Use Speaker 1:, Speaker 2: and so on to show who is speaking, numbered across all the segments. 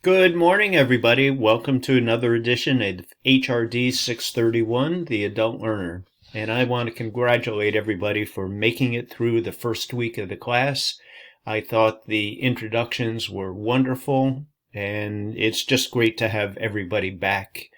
Speaker 1: Good morning, everybody. Welcome to another edition of HRD 631, the Adult Learner. And I want to congratulate everybody for making it through the first week of the class. I thought the introductions were wonderful, and it's just great to have everybody back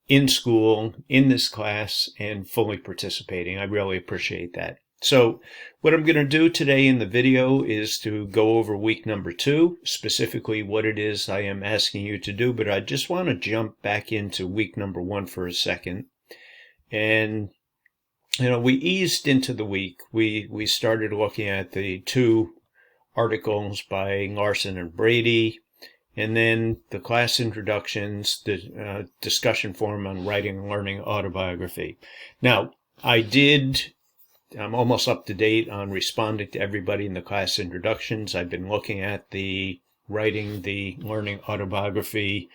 Speaker 1: in school, in this class, and fully participating. I really appreciate that. So what I'm going to do today in the video is to go over week number 2, specifically what it is I am asking you to do, but I just want to jump back into week number 1 for a second. And, we eased into the week. We started looking at the 2 articles by Larson and Brady, and then the class introductions, the discussion forum on writing and learning autobiography. Now, I'm almost up to date on responding to everybody in the class introductions. I've been looking at the writing the learning autobiography.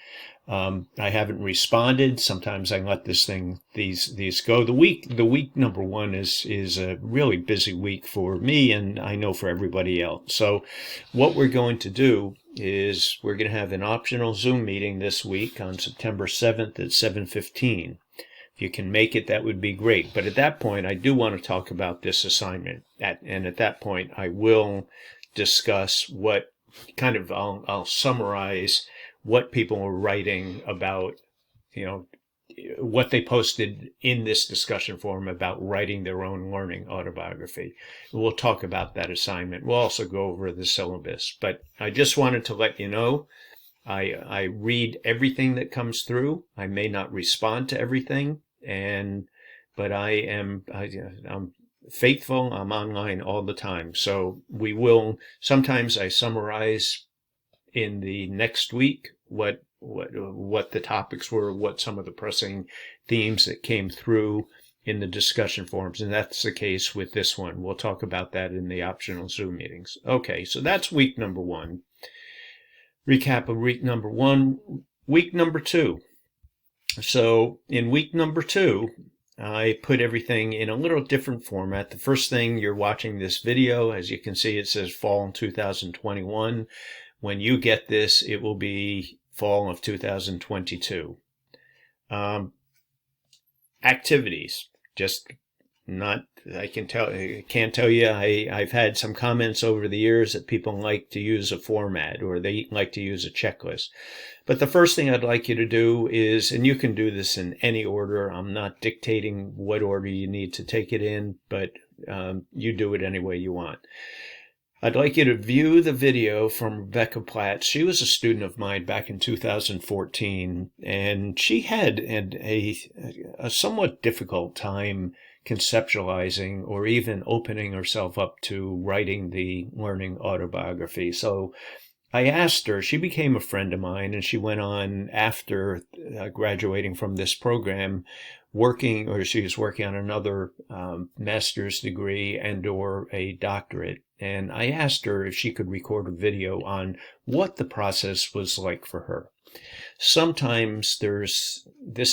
Speaker 1: I haven't responded. Sometimes I let these go. The week number 1 is a really busy week for me, and I know for everybody else. So what we're going to do is we're going to have an optional Zoom meeting this week on September 7th at 7:15. If you can make it, that would be great. But at that point, I do want to talk about this assignment. And at that point, I will discuss I'll summarize what people are writing about, what they posted in this discussion forum about writing their own learning autobiography. We'll talk about that assignment. We'll also go over the syllabus. But I just wanted to let you know, I read everything that comes through. I may not respond to everything. But I'm faithful. I'm online all the time. So sometimes I summarize in the next week what the topics were, what some of the pressing themes that came through in the discussion forums. And that's the case with this one. We'll talk about that in the optional Zoom meetings. Okay, so that's week number 1. Recap of week number 1. Week number 2. So in week number 2, I put everything in a little different format. The first thing, you're watching this video. As you can see, it says fall 2021. When you get this, it will be fall of 2022. Activities, I can't tell you. I've had some comments over the years that people like to use a format or they like to use a checklist. But the first thing I'd like you to do is, and you can do this in any order. I'm not dictating what order you need to take it in, but you do it any way you want. I'd like you to view the video from Rebecca Platt. She was a student of mine back in 2014, and she had a somewhat difficult time conceptualizing or even opening herself up to writing the learning autobiography. So I asked her, she became a friend of mine, and she went on after graduating from this program, she was working on another master's degree or a doctorate. And I asked her if she could record a video on what the process was like for her. Sometimes this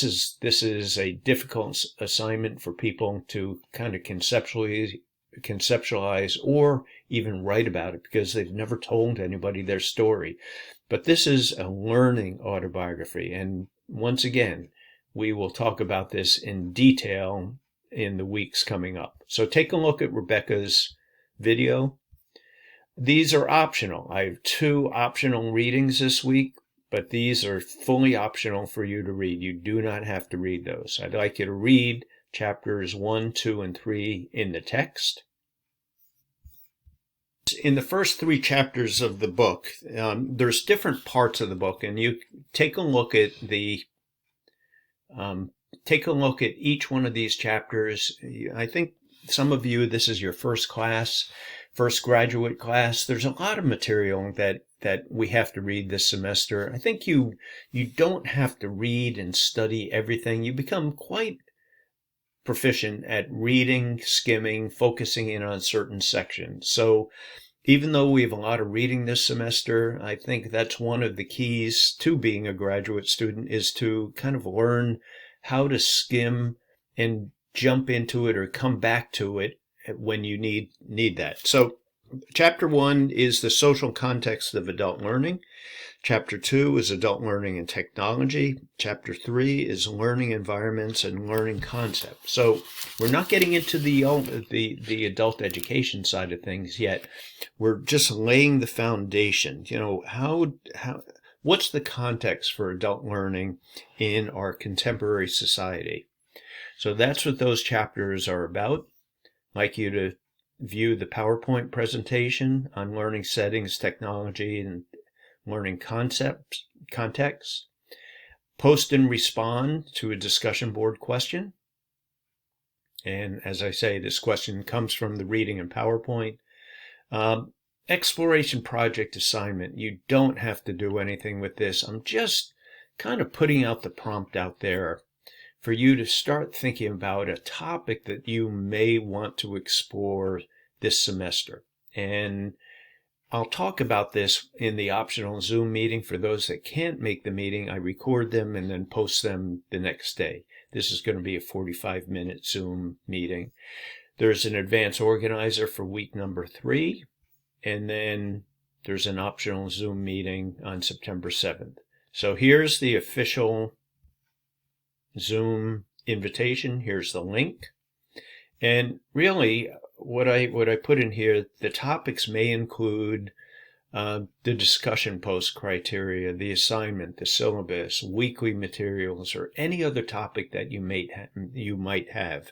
Speaker 1: is a difficult assignment for people to kind of conceptualize or even write about it because they've never told anybody their story. But this is a learning autobiography. And once again, we will talk about this in detail in the weeks coming up. So take a look at Rebecca's video. These are optional. I have 2 optional readings this week, but these are fully optional for you to read. You do not have to read those. I'd like you to read chapters 1, 2, and 3 in the text. In the first 3 chapters of the book, there's different parts of the book, and you take a look at each one of these chapters. I think some of you, this is your first graduate class. There's a lot of material that we have to read this semester. I think you don't have to read and study everything. You become quite proficient at reading, skimming, focusing in on certain sections. So even though we have a lot of reading this semester, I think that's one of the keys to being a graduate student is to kind of learn how to skim and jump into it or come back to it when you need that. So chapter 1 is the social context of adult learning. Chapter 2 is Adult Learning and Technology. Chapter 3 is Learning Environments and Learning Concepts. So we're not getting into the adult education side of things yet. We're just laying the foundation. You know, what's the context for adult learning in our contemporary society? So that's what those chapters are about. I'd like you to view the PowerPoint presentation on learning settings, technology, and learning concepts, context. Post and respond to a discussion board question. And as I say, this question comes from the reading and PowerPoint. Exploration project assignment. You don't have to do anything with this. I'm just kind of putting out the prompt out there for you to start thinking about a topic that you may want to explore this semester. And I'll talk about this in the optional Zoom meeting. For those that can't make the meeting, I record them and then post them the next day. This is going to be a 45-minute Zoom meeting. There's an advanced organizer for week number 3, and then there's an optional Zoom meeting on September 7th. So here's the official Zoom invitation. Here's the link. And really, what I put in here, the topics may include the discussion post criteria, the assignment, the syllabus, weekly materials, or any other topic that you might have.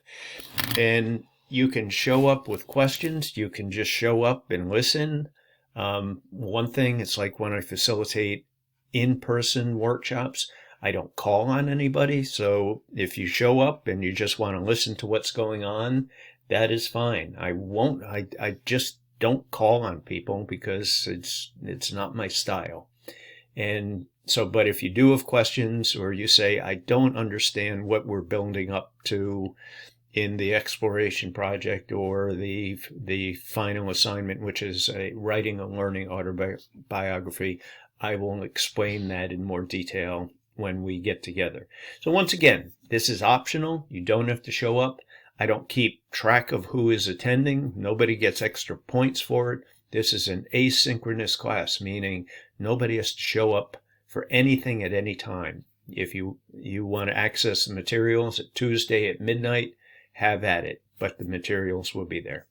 Speaker 1: And you can show up with questions. You can just show up and listen. One thing, it's like when I facilitate in-person workshops, I don't call on anybody. So if you show up and you just want to listen to what's going on, that is fine. I just don't call on people because it's not my style. And so, but if you do have questions, or you say, I don't understand what we're building up to in the exploration project or the final assignment, which is writing a learning autobiography, I will explain that in more detail when we get together. So once again, this is optional. You don't have to show up. I don't keep track of who is attending. Nobody gets extra points for it. This is an asynchronous class, meaning nobody has to show up for anything at any time. If you want to access the materials at Tuesday at midnight, have at it, but the materials will be there.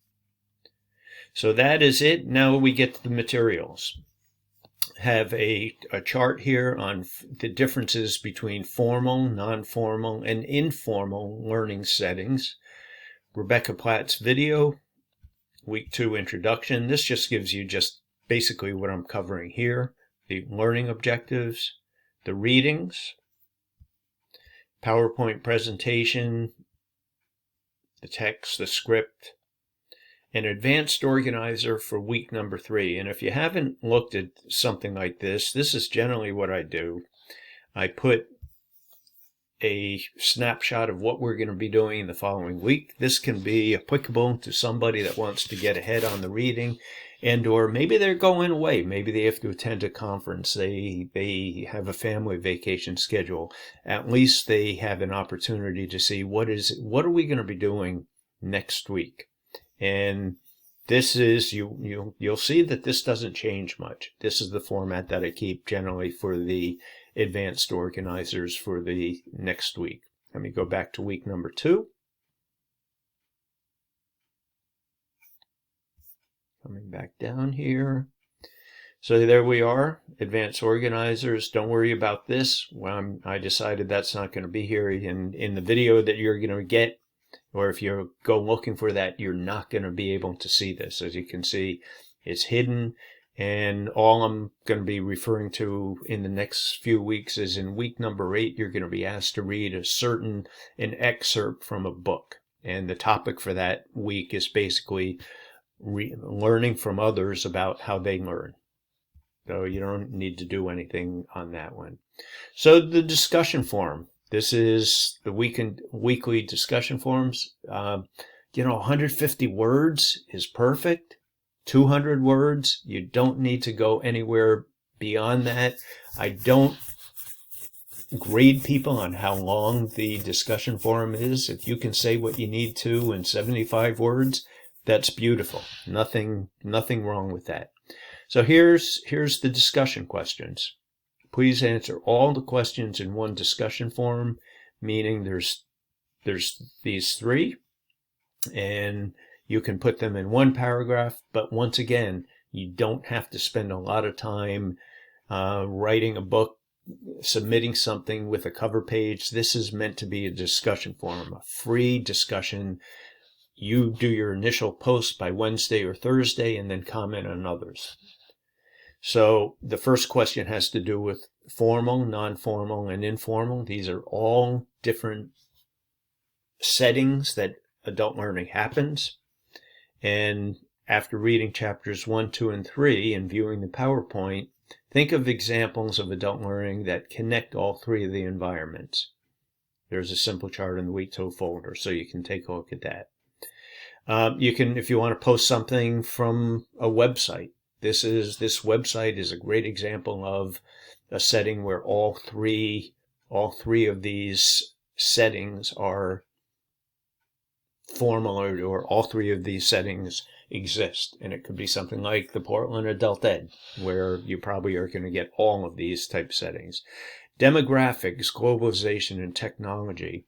Speaker 1: So that is it. Now we get to the materials. Have a chart here on the differences between formal, non-formal, and informal learning settings. Rebecca Platt's video, week 2 introduction. This just gives you just basically what I'm covering here. The learning objectives, the readings, PowerPoint presentation, the text, the script, an advanced organizer for week number 3. And if you haven't looked at something like this, this is generally what I do. I put a snapshot of what we're going to be doing in the following week. This can be applicable to somebody that wants to get ahead on the reading, and or maybe they're going away. Maybe they have to attend a conference. They have a family vacation schedule. At least they have an opportunity to see what are we going to be doing next week. And this is, you'll see that this doesn't change much. This is the format that I keep generally for the advanced organizers for the next week. Let me go back to week number 2. Coming back down here. So there we are, advanced organizers. Don't worry about this. Well, I decided that's not going to be here in the video that you're going to get. Or if you go looking for that, you're not going to be able to see this. As you can see, it's hidden. And all I'm going to be referring to in the next few weeks is in week number 8, you're going to be asked to read an excerpt from a book. And the topic for that week is basically learning from others about how they learn. So you don't need to do anything on that one. So the discussion forum. This is the weekly discussion forums. 150 words is perfect. 200 words, you don't need to go anywhere beyond that. I don't grade people on how long the discussion forum is. If you can say what you need to in 75 words, that's beautiful. Nothing wrong with that. So here's the discussion questions. Please answer all the questions in one discussion forum, meaning there's these three, and you can put them in one paragraph. But once again, you don't have to spend a lot of time writing a book, submitting something with a cover page. This is meant to be a discussion forum, a free discussion. You do your initial post by Wednesday or Thursday and then comment on others. So the first question has to do with formal, non-formal, and informal. These are all different settings that adult learning happens. And after reading chapters 1, 2, and 3 and viewing the PowerPoint, think of examples of adult learning that connect all three of the environments. There's a simple chart in the Week 2 folder, so you can take a look at that. You can, if you want to post something from a website, this website is a great example of a setting where all three of these settings are formal, or all three of these settings exist. And it could be something like the Portland Adult Ed, where you probably are going to get all of these type settings. Demographics, globalization, and technology.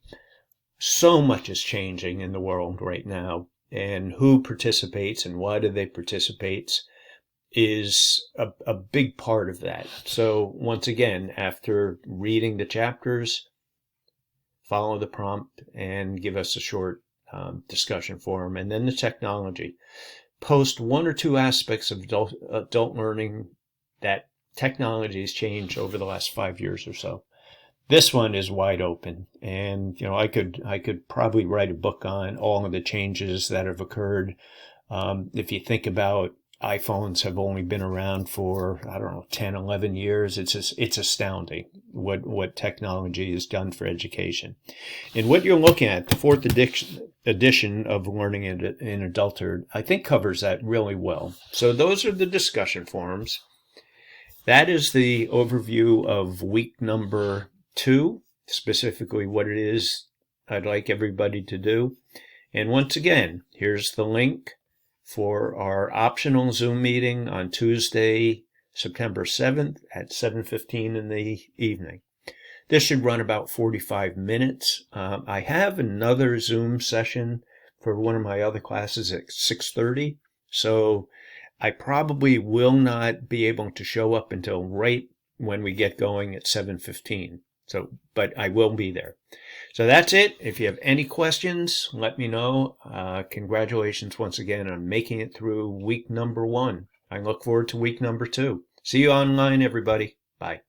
Speaker 1: So much is changing in the world right now, and who participates and why do they participate is a big part of that. So once again, after reading the chapters, follow the prompt and give us a short discussion forum. And then the technology. Post 1 or 2 aspects of adult learning that technology has changed over the last 5 years or so. This one is wide open, and I could probably write a book on all of the changes that have occurred. If you think about iPhones have only been around for, 10, 11 years. It's astounding what technology has done for education. And what you're looking at, the 4th edition of Learning in Adulthood, I think covers that really well. So those are the discussion forums. That is the overview of week number 2, specifically what it is I'd like everybody to do. And once again, here's the link for our optional Zoom meeting on Tuesday, September 7th at 7:15 in the evening. This should run about 45 minutes. I have another Zoom session for one of my other classes at 6:30, so I probably will not be able to show up until right when we get going at 7:15. But I will be there. So that's it. If you have any questions, let me know. Congratulations once again on making it through week number 1. I look forward to week number 2. See you online, everybody. Bye.